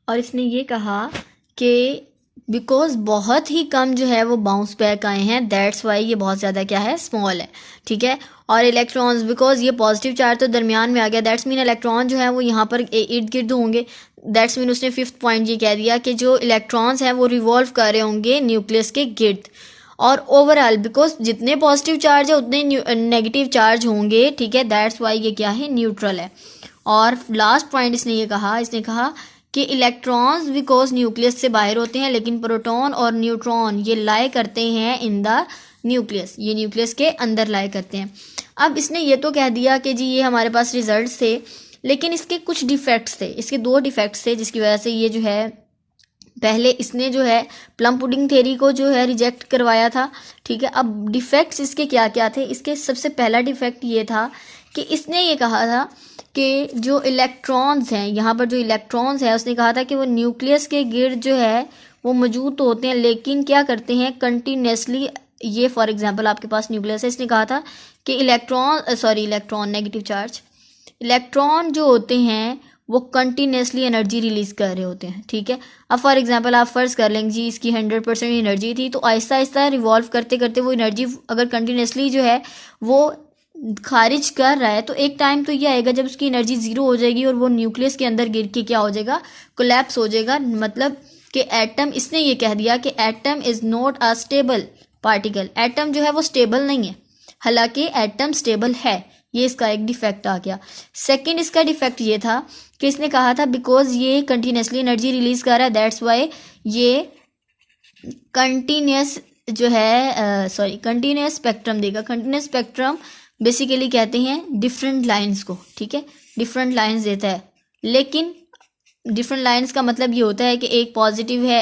और इसने ये कहा कि बिकॉज बहुत ही कम जो है वो बाउंस बैक आए हैं, दैट्स वाई ये बहुत ज़्यादा क्या है, स्मॉल है, ठीक है। और इलेक्ट्रॉन्स, बिकॉज ये पॉजिटिव चार्ज तो दरमियान में आ गया, दैट्स मीन इलेक्ट्रॉन जो है वो यहाँ पर इर्द गिर्द होंगे, दैट्स मीन उसने फिफ्थ पॉइंट ये कह दिया कि जो इलेक्ट्रॉन्स हैं वो रिवॉल्व कर रहे होंगे न्यूक्लियस के गिर्द। और ओवरऑल बिकॉज जितने पॉजिटिव चार्ज है उतने नेगेटिव चार्ज होंगे, ठीक है, दैट्स वाई ये क्या है, न्यूट्रल है। और लास्ट पॉइंट इसने कहा कि इलेक्ट्रॉन्स बिकॉज न्यूक्लियस से बाहर होते हैं, लेकिन प्रोटॉन और न्यूट्रॉन ये लाई करते हैं इन द न्यूक्लियस, ये न्यूक्लियस के अंदर लाई करते हैं। अब इसने ये तो कह दिया कि जी ये हमारे पास रिजल्ट्स थे, लेकिन इसके कुछ डिफेक्ट्स थे, इसके 2 डिफेक्ट्स थे, जिसकी वजह से ये जो है, पहले इसने जो है प्लम पुडिंग थ्योरी को जो है रिजेक्ट करवाया था, ठीक है। अब डिफेक्ट्स इसके क्या क्या थे, इसके सबसे पहला डिफेक्ट ये था कि इसने ये कहा था कि जो इलेक्ट्रॉन्स हैं, यहाँ पर जो इलेक्ट्रॉन्स हैं, उसने कहा था कि वो न्यूक्लियस के गिर्द जो है वो मौजूद तो होते हैं, लेकिन क्या करते हैं कंटिन्यूसली, ये फॉर एग्जांपल आपके पास न्यूक्लियस है, इसने कहा था कि इलेक्ट्रॉन नेगेटिव चार्ज, इलेक्ट्रॉन जो होते हैं वो कंटिन्यूसली एनर्जी रिलीज कर रहे होते हैं, ठीक है। अब फॉर एग्जांपल आप फर्ज कर लेंगे जी इसकी 100% एनर्जी थी, तो आहिस्ता आहिस्ता रिवॉल्व करते करते वो एनर्जी अगर कंटिन्यूसली जो है वो खारिज कर रहा है, तो एक टाइम तो ये आएगा जब उसकी एनर्जी ज़ीरो हो जाएगी और वो न्यूक्लियस के अंदर गिर के क्या हो जाएगा, कोलैप्स हो जाएगा। मतलब कि एटम, इसने ये कह दिया कि atom is not a stable particle, atom जो है वो स्टेबल नहीं है, हालांकि एटम स्टेबल है। ये इसका एक डिफेक्ट आ गया। सेकंड इसका डिफेक्ट ये था कि इसने कहा था बिकॉज ये कंटिन्यूसली एनर्जी रिलीज कर रहा है, दैट्स वाई ये कंटिन्यूस जो है कंटिन्यूस स्पेक्ट्रम देगा। कंटिन्यूस स्पेक्ट्रम बेसिकली कहते हैं डिफरेंट लाइंस को, ठीक है, डिफरेंट लाइंस देता है, लेकिन डिफरेंट लाइंस का मतलब ये होता है कि एक पॉजिटिव है,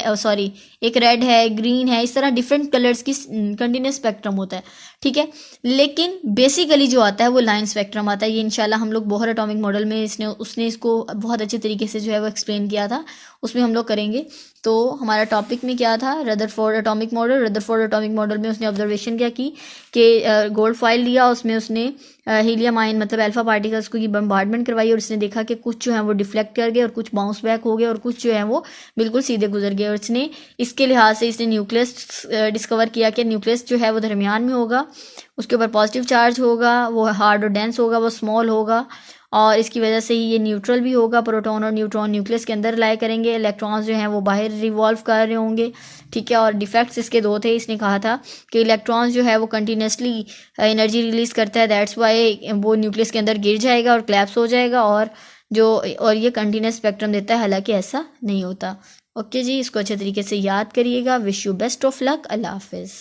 एक रेड है, ग्रीन है, इस तरह डिफरेंट कलर्स की कंटिन्यूस स्पेक्ट्रम होता है, ठीक है। लेकिन बेसिकली जो आता है वो लाइन स्पेक्ट्रम आता है। ये इंशाल्लाह हम लोग बोहर एटॉमिक मॉडल में उसने इसको बहुत अच्छे तरीके से जो है वो एक्सप्लेन किया था, उसमें हम लोग करेंगे। तो हमारा टॉपिक में क्या था, Rutherford atomic model. Rutherford atomic model में उसने ऑब्जर्वेशन क्या की कि गोल्ड फॉइल लिया, उसमें उसने हीलियम आयन मतलब अल्फा पार्टिकल्स को की बम्बार्डमेंट करवाई, और उसने देखा कि कुछ जो है वो डिफ्लेक्ट कर गए और कुछ बाउंस बैक हो गए और कुछ जो है वो बिल्कुल सीधे गुजर गए। और इसने इसके लिहाज से इसने न्यूक्लियस डिस्कवर किया कि न्यूक्लियस जो है वो दरमियान में होगा, उसके ऊपर पॉजिटिव चार्ज होगा, वो हार्ड और डेंस होगा, वो स्मॉल होगा, और इसकी वजह से ही ये न्यूट्रल भी होगा। प्रोटॉन और न्यूट्रॉन न्यूक्लियस के अंदर लाए करेंगे, इलेक्ट्रॉन्स जो हैं वो बाहर रिवॉल्व कर रहे होंगे, ठीक है। और डिफेक्ट्स इसके 2 थे। इसने कहा था कि इलेक्ट्रॉन्स जो है वो कंटिन्यूसली एनर्जी रिलीज करता है, दैट्स वाई वो न्यूक्लियस के अंदर गिर जाएगा और क्लैप्स हो जाएगा, और ये कंटिन्यूस स्पेक्ट्रम देता है, हालांकि ऐसा नहीं होता। ओके जी, इसको अच्छे तरीके से याद करिएगा। Wish you best of luck. अल्लाह हाफिज़।